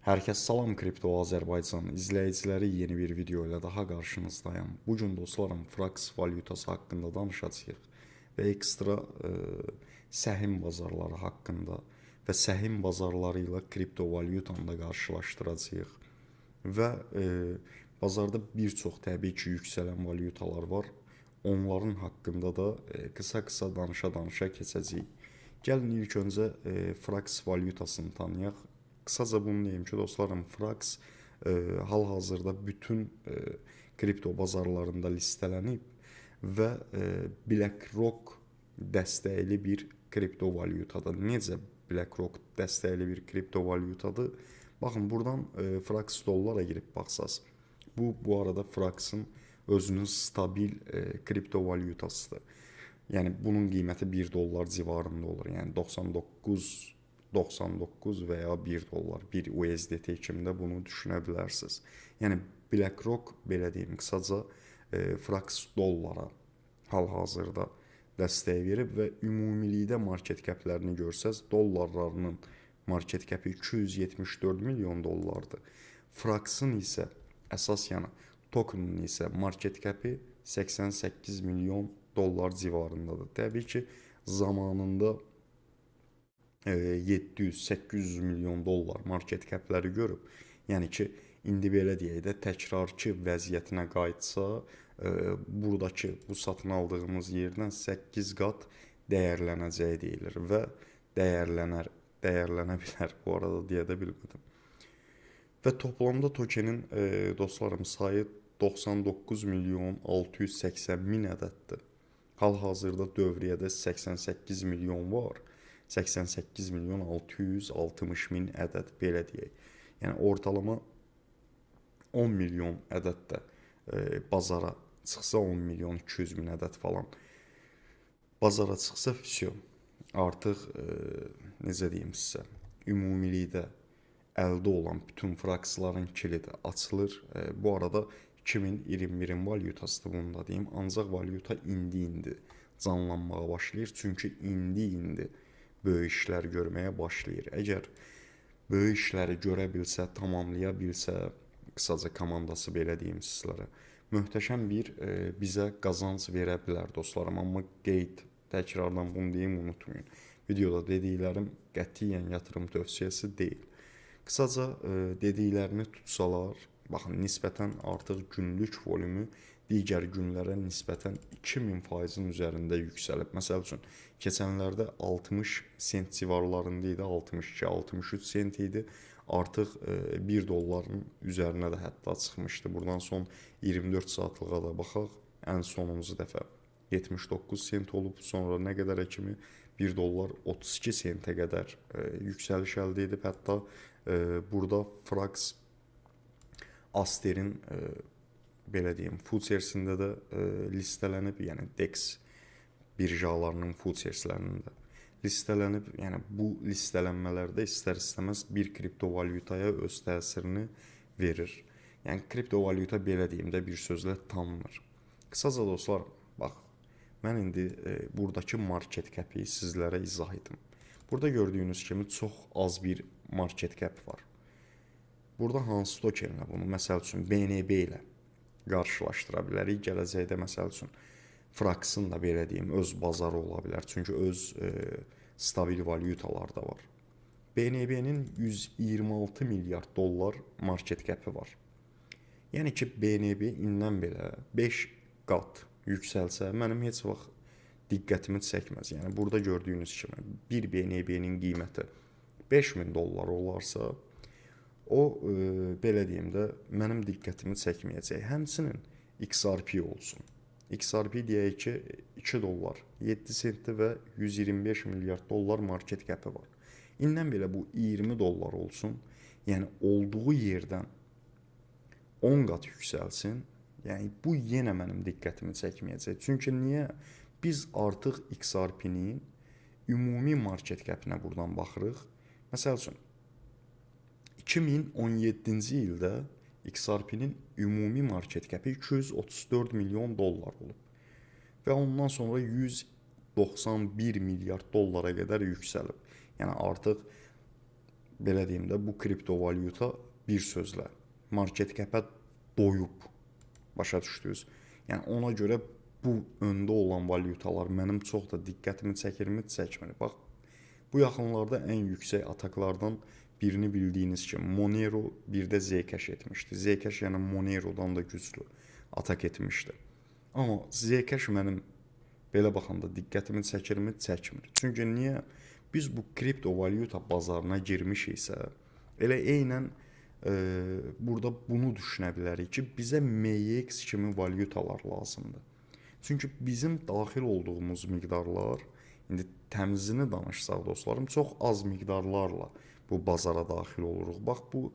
Hər kəs salam Kripto Azərbaycan izləyiciləri yeni bir video ilə daha qarşınızdayım. Bu gün dostlarım Frax valyutası haqqında danışacağıq və ekstra səhim bazarları haqqında və səhim bazarları ilə kripto valyutanı da qarşılaşdıracağıq. Və bazarda bir çox təbii ki yüksələn valyutalar var. Onların haqqında da qısa-qısa danışa-danışa keçəcəyik. Gəlin ilk öncə Frax valyutasını tanıyaq. Kısaca bunu diyeyim ki dostlarım, Frax hal-hazırda bütün kripto bazarlarında listelənib və BlackRock dəstəkli bir kripto valyutadır. Necə BlackRock dəstəkli bir kripto valyutadır? Baxın, buradan Frax dollara girib baxsaz, bu arada Frax'ın özünün stabil kripto valyutasıdır. Yəni bunun qiyməti 1 dollar civarında olur. Yəni 99 veya 1 dollar, 1 USDT kimi də bunu düşünə bilərsiniz. Yəni BlackRock, belə deyim qısaca, Frax dollara hal-hazırda dəstək verib və ümumilikdə market caplərini görsəz, dollarlarının market capi 274 milyon dollardır. Frax'ın isə əsas yəni tokenun isə market capi 88 milyon dollar civarındadır. Təbii ki, zamanında 700-800 milyon dollar market capləri görüb. Yəni ki, indi belə deyək də təkrarki vəziyyətinə qayıtsa, buradakı bu satın aldığımız yerdən 8 qat dəyərlənəcəyi deyilir və dəyərlənə bilər. Bu arada deyə də bilmədim. Və toplamda tokenin dostlarım sayı 99 milyon 680 min ədəddir. Hal-hazırda dövriyyədə 88 milyon var. 88 milyon 660 min ədəd, belə deyək. Yəni ortalama 10 milyon ədəddə bazara çıxsa, 10 milyon 200 min ədəd falan bazara çıxsa, artıq necə deyim sizə, ümumilikdə əldə olan bütün Frax'ların kilidi açılır. Bu arada 2021-in valyutasıdır, bunu da deyim. Ancaq valyuta indi canlanmağa başlayır. Çünki indi böyük işlər görməyə başlayır. Əgər böyük işləri görə bilsə, tamamlaya bilsə, qısaca komandası belə deyim sizlərə, möhtəşəm bir bizə qazanc verə bilər dostlarım. Amma təkrardan bunu deyim, unutmayın. Videoda dediklərim qətiyyən yatırım tövsiyəsi deyil. Qısaca dediklərini tutsalar, baxın, nisbətən artıq günlük volümü digər günlərə nisbətən 2000%-in üzərində yüksəlib. Məsəl üçün, keçənlərdə 60 sent civarlarında idi, 62-63 sent idi. Artıq 1 dolların üzərinə də hətta çıxmışdı. Buradan son 24 saatlığa da baxaq, ən sonuncu dəfə 79 sent olub, sonra nə qədərə kimi 1 dollar 32 sentə qədər yüksəliş əldə edib. Hətta burada Frax Aster'in belə deyim, futuresində də listelənib, yəni DEX birjalarının futureslərində listelənib. Yəni bu listelənmələrdə istər-istəməz bir kripto valyutaya öz təsirini verir. Yəni kripto valyuta, belə deyim də, bir sözlə tanınır. Qısaca dostlar, bax, mən indi buradakı market capi sizlərə izah edim. Burada gördüyünüz kimi çox az bir market cap var. Burada hansı tokenlə bunu, məsəl üçün BNB ilə qarşılaşdıra bilərik. Gələcəkdə məsəl üçün Frax'ın da, belə deyim, öz bazarı ola bilər. Çünki öz stabil valyutalar da var. BNB'nin 126 milyard dollar market cap'i var. Yəni ki, BNB indən belə 5 qat yüksəlsə, mənim heç vaxt diqqətimi çəkməz. Yəni burada gördüyünüz kimi bir BNB'nin qiyməti 5000 dollar olarsa, o belə deyim də mənim diqqətimi çəkməyəcək. Həmçinin XRP olsun. XRP deyək ki 2 dollar 7 sentdir və 125 milyard dollar market cap'i var. İndən belə bu 20 dollar olsun. Yəni olduğu yerdən 10 qat yüksəlsin. Yəni bu yenə mənim diqqətimi çəkməyəcək. Çünki niyə? Biz artıq XRP-nin ümumi market cap'inə buradan baxırıq. Məsəl üçün 2017-ci ildə XRP-nin ümumi market cap'i 234 milyon dollar olub və ondan sonra 191 milyard dollara qədər yüksəlib. Yəni artıq belə deyim də, bu kriptovalyuta bir sözlə market cap'ə doyub. Başa düşdünüz? Yəni ona görə bu öndə olan valyutalar mənim çox da diqqətimi çəkirmi, çəkmir. Bax, bu yaxınlarda ən yüksək ataklardan birini bildiyiniz kimi Monero bir də Zcash etmişdi. Zcash yəni Monero'dan da güclü atak etmişdi. Amma Zcash mənim belə baxanda diqqətimi çəkirmi, çəkmir. Çünki niyə? Biz bu kriptovalyuta bazarına girmişiksə, elə eynən burada bunu düşünə bilərik ki, bizə MX kimi valyutalar lazımdır. Çünki bizim daxil olduğumuz miqdarlar, indi təmizini danışsaq dostlarım, çox az miqdarlarla bu bazara daxil oluruq. Bax, bu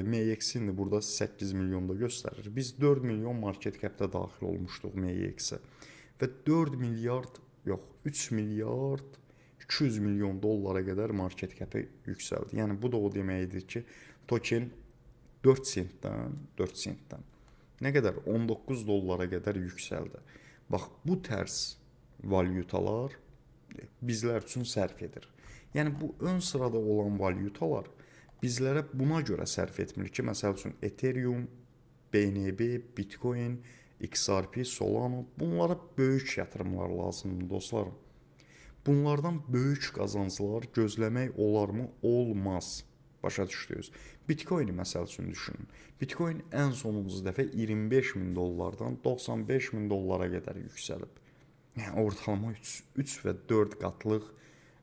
MX-in burada 8 milyonda göstərir. Biz 4 milyon market cap'də daxil olmuşduq MX-ə. Və 4 milyard, yox, 3 milyard 200 milyon dollara qədər market cap'ə yüksəldi. Yəni bu da o deməkdir ki, token 4 sentdən nə qədər 19 dollara qədər yüksəldi. Bax, bu tərs valyutalar bizlər üçün sərf edir. Yəni bu ön sırada olan valyutalar bizlərə buna görə sərf etmir ki, məsəl üçün Ethereum, BNB, Bitcoin, XRP, Solana, bunlara böyük yatırımlar lazımdır dostlarım. Bunlardan böyük qazanclar gözləmək olarmı? Olmaz. Başa düşdünüz? Bitcoin məsəl üçün düşünün. Bitcoin ən sonuncu dəfə 25 min dollardan 95 min dollara qədər yüksəlib. Yəni ortalama 3 və 4 qatlıq,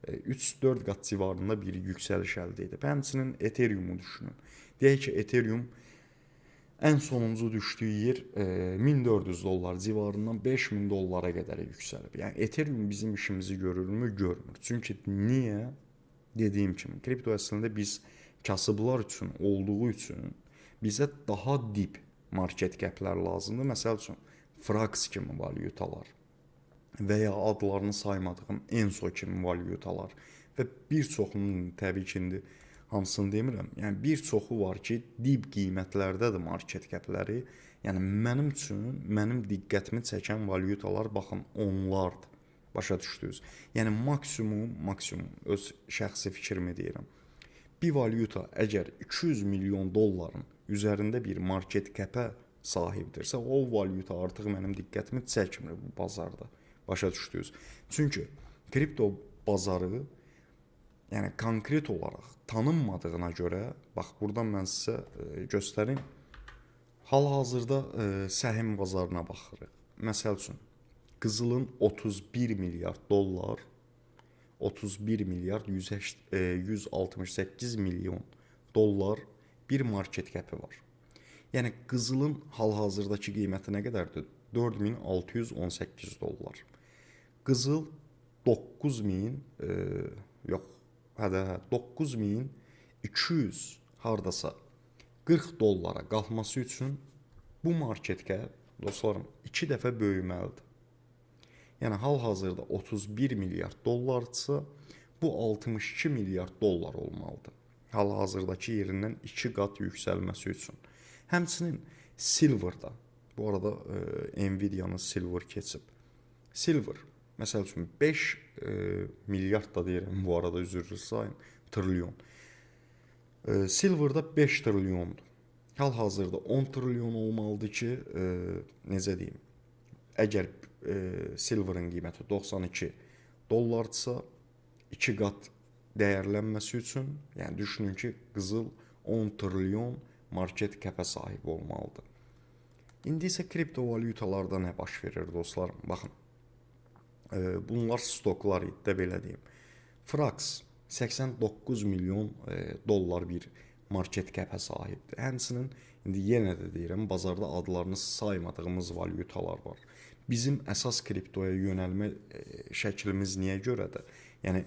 3-4 qat civarında bir yüksəliş əldə edib. Həmçinin Ethereum'u düşünün. Deyək ki, Ethereum ən sonuncu düşdüyü yer 1400 dollar civarından 5000 dollara qədər yüksəlib. Yəni Ethereum bizim işimizi görürmü? Görmür. Çünki niyə? Dediyim kimi, kripto əslində biz kasıblar üçün olduğu üçün bizə daha dip market cap'lər lazımdır. Məsəl üçün, Frax kimi valyutalar və ya adlarını saymadığım Enso kimi valyutalar və bir çoxunun təbii ki, indi hamısını demirəm. Yəni bir çoxu var ki, dip qiymətlərdədir market cap'ləri. Yəni mənim üçün, mənim diqqətimi çəkən valyutalar baxın onlardır. Başa düşdünüz? Yəni maksimum öz şəxsi fikrimi deyirəm. Bir valyuta əgər 200 milyon dolların üzərində bir market cap'ə sahibdirsə, o valyuta artıq mənim diqqətimi çəkmir bu bazarda. Başa düşdünüz? Çünki kripto bazarı yəni konkret olaraq tanınmadığına görə, bax buradan mən sizə göstərim. Hal-hazırda səhim bazarına baxırıq. Məsəl üçün, qızılın 31 milyard dollar, 31 milyard 168 milyon dollar bir market cap'i var. Yəni qızılın hal-hazırdakı qiyməti nə qədərdir? 4618 dollar. Qızıl 9200 hardasa 40 dollara qalxması üçün bu market cap dostlarım 2 dəfə böyüməlidir. Yəni hal-hazırda 31 milyard dollardırsa, bu 62 milyard dollar olmalıdır. Hal-hazırdakı yerindən 2 qat yüksəlməsi üçün. Həmçinin Silver'da, bu arada Nvidia'nın Silver keçib. Silver, məsəl üçün 5 milyard da deyirəm, bu arada üzr sayın, trilyon. Silver'da 5 trilyondur. Hal-hazırda 10 trilyon olmalıdır ki, necə deyim, əgər Silver'ın qiyməti 92 dollardırsa, 2 qat dəyərlənməsi üçün, yəni düşünün ki, qızıl 10 trilyon market cap'ə sahib olmalıdır. İndi isə kriptovalyutalarda nə baş verir dostlarım? Baxın, bunlar stoklar idi də belə deyim. Frax 89 milyon dollar bir market cap'ə sahibdir. Həmçinin indi yenə də deyirəm, bazarda adlarını saymadığımız valyutalar var. Bizim əsas kriptoya yönəlmə şəklimiz niyə görədir? Yəni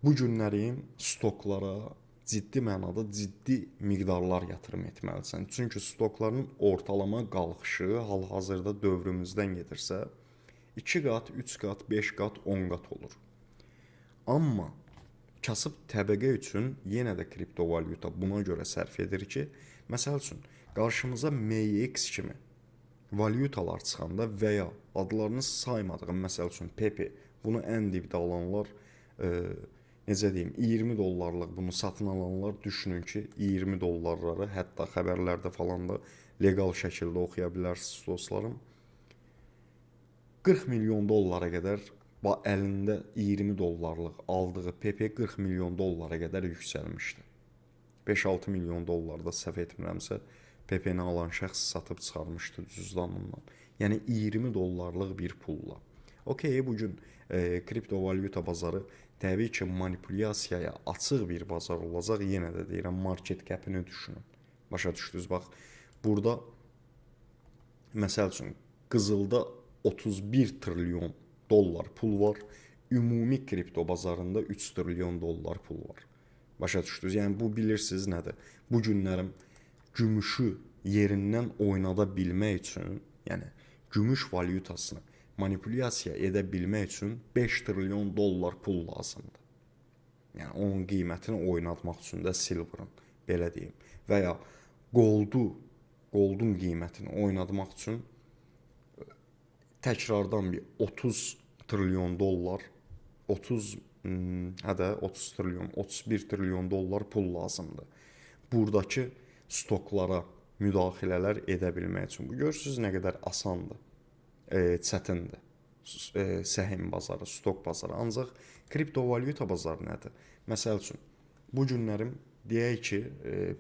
bu günlərin stoklara ciddi mənada ciddi miqdarlar yatırım etməlisən. Çünki stokların ortalama qalxışı hal-hazırda dövrümüzdən gedirsə 2 qat, 3 qat, 5 qat, 10 qat olur. Amma kasıb təbəqə üçün yenə də kriptovalyuta buna görə sərf edir ki, məsəl üçün qarşımıza MX kimi valyutalar çıxanda və ya adlarını saymadığım, məsəl üçün Pepe, bunu ən dibdə alanlar necə deyim, 20 dollarlıq bunu satın alanlar düşünün ki, 20 dollarları hətta xəbərlərdə falan da legal şəkildə oxuya bilərsiniz dostlarım. 40 milyon dollara qədər əlində 20 dollarlıq aldığı PP 40 milyon dollara qədər yüksəlmişdi. 5-6 milyon dollarda səhv etmirəmsə PP-ni alan şəxs satıb çıxarmışdı cüzdanından. Yəni 20 dollarlıq bir pulla. Okey, bu gün kriptovalyuta bazarı təbii ki, manipulyasiyaya açıq bir bazar olacaq. Yenə də deyirəm, market cap'ini düşünün. Başa düşdünüz? Bax, burada məsəl üçün qızılda 31 trilyon dollar pul var. Ümumi kripto bazarında 3 trilyon dollar pul var. Başa düşdünüz? Yəni bu bilirsiniz nədir? Bu günlərim gümüşü yerindən oynada bilmək üçün, yəni gümüş valyutasını manipulyasiya edə bilmək üçün 5 trilyon dollar pul lazımdır. Yəni onun qiymətini oynatmaq üçün də silverın, belə deyim, və ya goldun qiymətini oynatmaq üçün təkrardan bir 30 trilyon dollar, 30 trilyon, 31 trilyon dollar pul lazımdır. Buradakı stoklara müdaxilələr edə bilmək üçün. Bu görürsünüz nə qədər asandır, çətindir. Səhim bazarı, stok bazarı. Ancaq kriptovalyuta bazarı nədir? Məsəl üçün, bu günlərim deyək ki,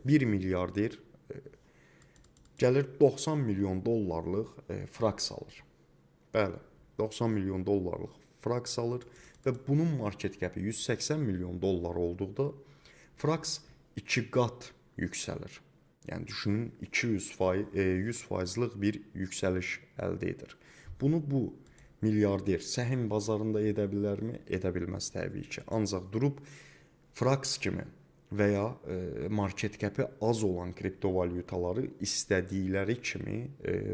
1 milyarder gəlir 90 milyon dollarlıq fraks alır. Bəli, 90 milyon dollarlıq fraks alır və bunun market cap'i 180 milyon dollar olduqda fraks 2 qat yüksəlir. Yəni düşünün 100%lıq bir yüksəliş əldə edir. Bunu bu milyarder səhim bazarında edə bilərmi? Edə bilməz təbii ki. Ancaq durub fraks kimi və ya market cap'i az olan kriptovalyutaları istədikləri kimi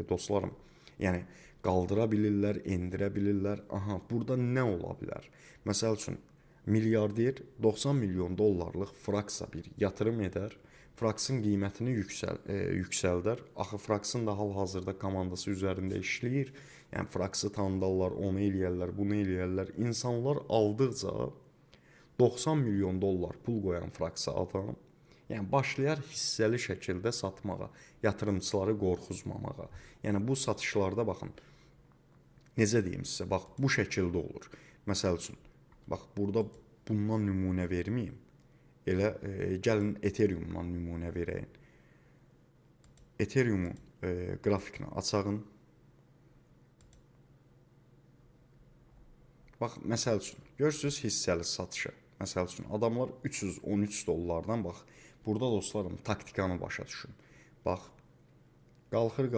dostlarım, yəni qaldıra bilirlər, endirə bilirlər. Aha, burada nə ola bilər? Məsəl üçün, milyarder 90 milyon dollarlıq fraksa bir yatırım edər, fraksın qiymətini yüksəldər. Axı fraksın da hal-hazırda komandası üzərində işləyir. Yəni fraksı tanıdarlar, onu eləyərlər, bunu eləyərlər. İnsanlar aldıqca 90 milyon dollar pul qoyan fraksa adam, yəni başlayar hissəli şəkildə satmağa, yatırımçıları qorxuzmamağa. Yəni bu satışlarda baxın, necə deyim sizə, bax bu şəkildə olur. Məsəl üçün, bax burada bundan nümunə verməyim. Elə gəlin Ethereumdan nümunə verəyin. Ethereum qrafikini açağın. Bax, məsəl üçün, görürsünüz hissəli satışı. Məsəl üçün, adamlar 313 dollardan, bax, burada dostlarım, taktikanı başa düşün. Bax, qalxır,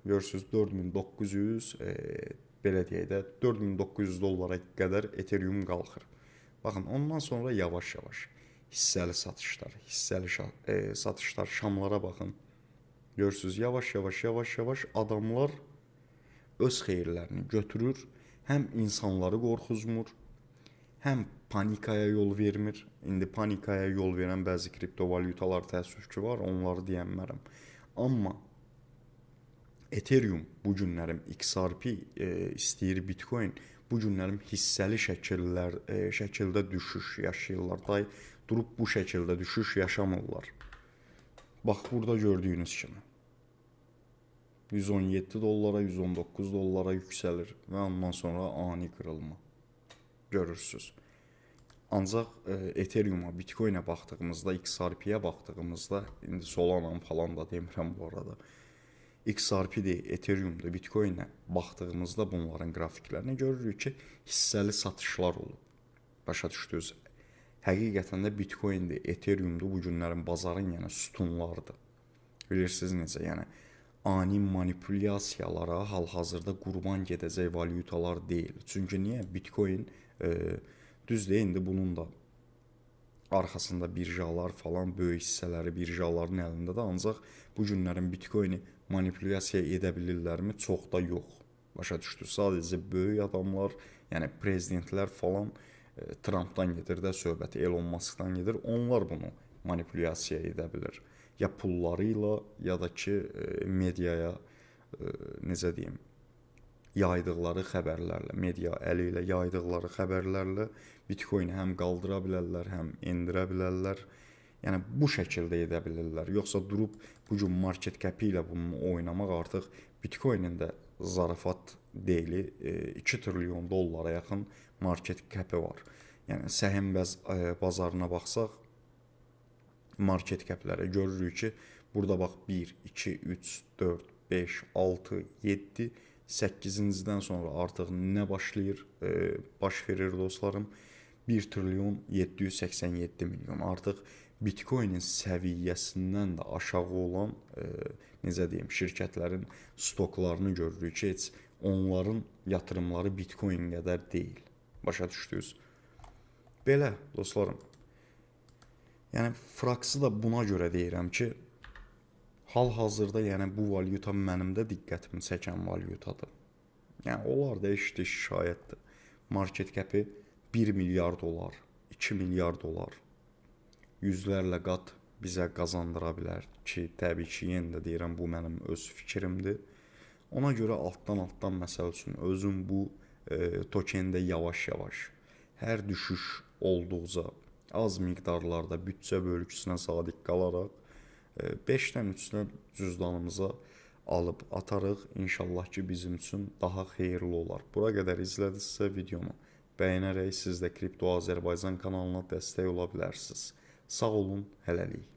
görürsünüz 4900, belə deyək də, 4900 dollara qədər Ethereum qalxır. Baxın, ondan sonra yavaş-yavaş hissəli satışlar, şamlara baxın. Görürsünüz, yavaş-yavaş adamlar öz xeyirlərini götürür, həm insanları qorxuzmur, həm panikaya yol vermir. İndi panikaya yol verən bəzi kriptovalyutalar təəssüf ki var, onları deyənmərəm. Amma Ethereum bu günlərim XRP istəyir Bitcoin, bu günlərim hissəli şəkildə düşüş yaşayırlar. Day durub bu şəkildə düşüş yaşamırlar. Bax, burada gördüyünüz kimi 117 dollara, 119 dollara yüksəlir və ondan sonra ani qırılma görürsünüz. Ancaq Ethereum'a, Bitcoin'ə baxdığımızda, XRP'yə baxdığımızda, indi Solana falan da demirəm bu arada, XRP'dir, Ethereum'da, Bitcoin'ə baxdığımızda bunların qrafiklərini görürük ki, hissəli satışlar olub. Başa düşdünüz? Həqiqətən də Bitcoin'dir, Ethereum'dur bu günlərin bazarın yəni sütunlardır. Bilirsiniz necə, yəni ani manipulyasiyalara hal-hazırda qurban gedəcək valyutalar deyil. Çünki niyə? Bitcoin düzdür, indi bunun da arxasında birjalar falan, böyük hissələri birjaların əlindədir. Ancaq bu günlərin Bitcoin'i manipulyasiya edə bilirlərmi? Çox da yox. Başa düşdü. Sadəcə böyük adamlar, yəni prezidentlər falan Trumpdan gedir də söhbət, Elon Musk'dan gedir. Onlar bunu manipulyasiya edə bilir. Ya pulları ilə, ya da ki mediaya necə deyim, yaydıqları xəbərlərlə, media əli ilə yaydıqları xəbərlərlə Bitcoin-i həm qaldıra bilərlər, həm endirə bilərlər. Yəni bu şəkildə edə bilirlər. Yoxsa durub bu gün market cap ilə bunu oynamaq artıq Bitcoin-in də zarafat deyil. 2 trilyon dollara yaxın market cap-i var. Yəni səhəm bazarına baxsaq market cap-lərə görürük ki, burada bax 1, 2, 3, 4, 5, 6, 7, 8-dən sonra artıq nə başlayır, baş verir dostlarım? 1 trilyon 787 milyon. Artıq Bitcoin-in səviyyəsindən də aşağı olan, necə deyim, şirkətlərin stoklarını görürük ki, heç onların yatırımları Bitcoin qədər deyil. Başa düşdünüz? Belə dostlarım. Yəni Fraxı da buna görə deyirəm ki, hal-hazırda yəni bu valyuta mənim də diqqətimi çəkən valyutadır. Yəni onlar da eşitdi şikayətdir. Market cap-i 1 milyar dolar, 2 milyar dolar yüzlərlə qat bizə qazandıra bilər ki, təbii ki, yenə də deyirəm, bu mənim öz fikrimdir. Ona görə altdan məsəl üçün özüm bu tokende yavaş-yavaş hər düşüş olduqca az miqdarlarda büdcə bölgüsünə sadiq qalaraq 5-dən 3-dən cüzdanımıza alıb atarıq. İnşallah ki, bizim üçün daha xeyirli olar. Bura qədər izlədinizsə videomu bəyənərək siz də Kripto Azərbaycan kanalına dəstək ola bilərsiniz. Sağ olun, hələlik.